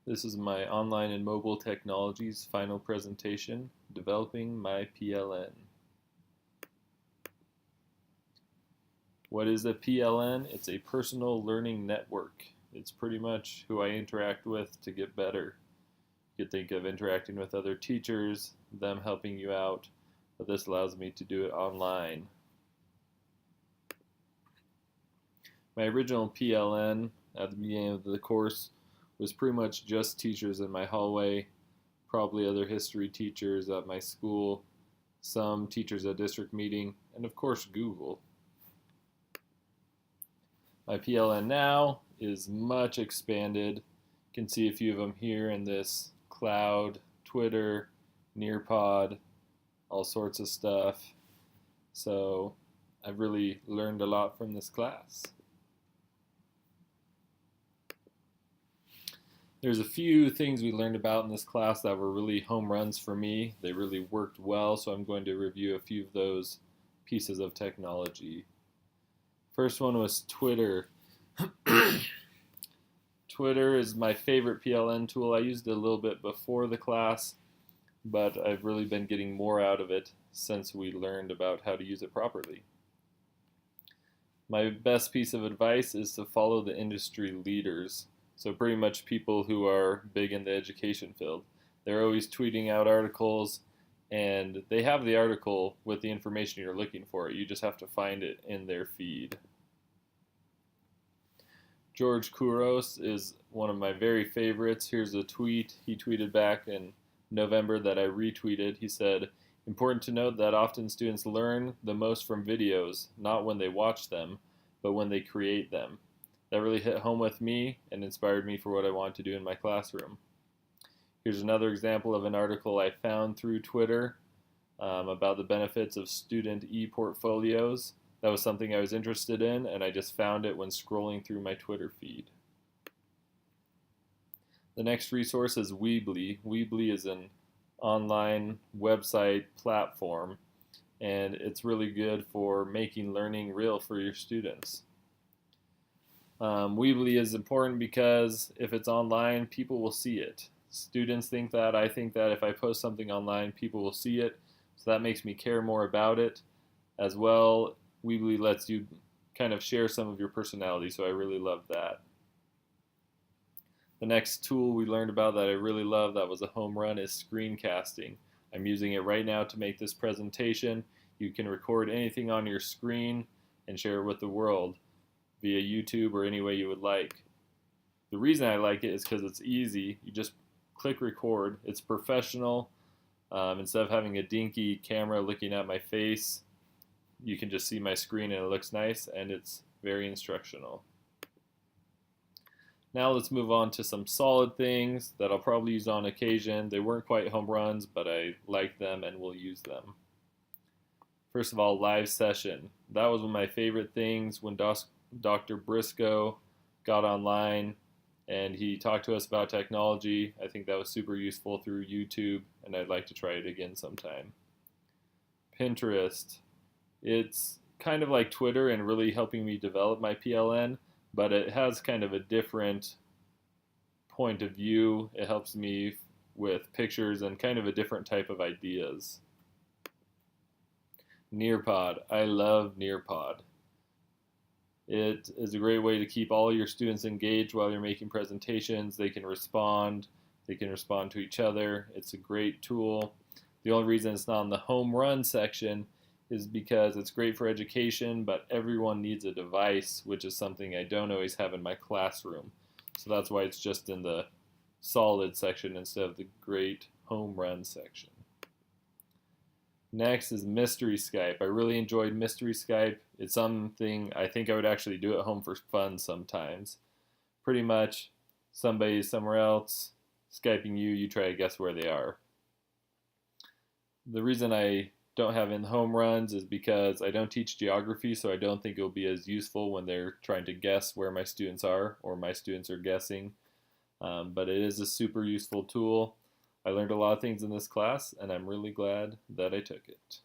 This is my online and mobile technologies final presentation, developing my PLN. What is a PLN? It's a personal learning network. It's pretty much who I interact with to get better. You could think of interacting with other teachers, them helping you out, but this allows me to do it online. My original PLN at the beginning of the course was pretty much just teachers in my hallway, probably other history teachers at my school, some teachers at district meeting, and of course Google. My PLN now is much expanded. You can see a few of them here in this cloud, Twitter, Nearpod, all sorts of stuff. So I've really learned a lot from this class. There's a few things we learned about in this class that were really home runs for me. They really worked well, so I'm going to review a few of those pieces of technology. First one was Twitter. Twitter is my favorite PLN tool. I used it a little bit before the class, but I've really been getting more out of it since we learned about how to use it properly. My best piece of advice is to follow the industry leaders. So pretty much people who are big in the education field. They're always tweeting out articles, and they have the article with the information you're looking for. You just have to find it in their feed. George Kouros is one of my very favorites. Here's a tweet he tweeted back in November that I retweeted. He said, "Important to note that often students learn the most from videos, not when they watch them, but when they create them." That really hit home with me and inspired me for what I want to do in my classroom. Here's another example of an article I found through Twitter about the benefits of student Eportfolios. That was something I was interested in, and I just found it when scrolling through my Twitter feed. The next resource is Weebly. Weebly is an online website platform, and it's really good for making learning real for your students. Weebly is important because if it's online, people will see it. Students think that, I think that if I post something online, people will see it, so that makes me care more about it. As well, Weebly lets you kind of share some of your personality, so I really love that. The next tool we learned about that I really love that was a home run is screencasting. I'm using it right now to make this presentation. You can record anything on your screen and share it with the world via YouTube or any way you would like. The reason I like it is because it's easy. You just click record. It's professional. Instead of having a dinky camera looking at my face, you can just see my screen and it looks nice, and it's very instructional. Now let's move on to some solid things that I'll probably use on occasion. They weren't quite home runs, but I like them and will use them. First of all, live session. That was one of my favorite things when Dr. Briscoe got online and he talked to us about technology. I think that was super useful through YouTube, and I'd like to try it again sometime. Pinterest. It's kind of like Twitter and really helping me develop my PLN, but it has kind of a different point of view. It helps me with pictures and kind of a different type of ideas. Nearpod. I love Nearpod. It is a great way to keep all your students engaged while you're making presentations. They can respond to each other. It's a great tool. The only reason it's not in the home run section is because it's great for education, but everyone needs a device, which is something I don't always have in my classroom. So that's why it's just in the solid section instead of the great home run section. Next is Mystery Skype. I really enjoyed Mystery Skype. It's something I think I would actually do at home for fun sometimes. Pretty much somebody's somewhere else, Skyping you, you try to guess where they are. The reason I don't have in home runs is because I don't teach geography, so I don't think it'll be as useful when they're trying to guess where my students are or my students are guessing. But it is a super useful tool. I learned a lot of things in this class, and I'm really glad that I took it.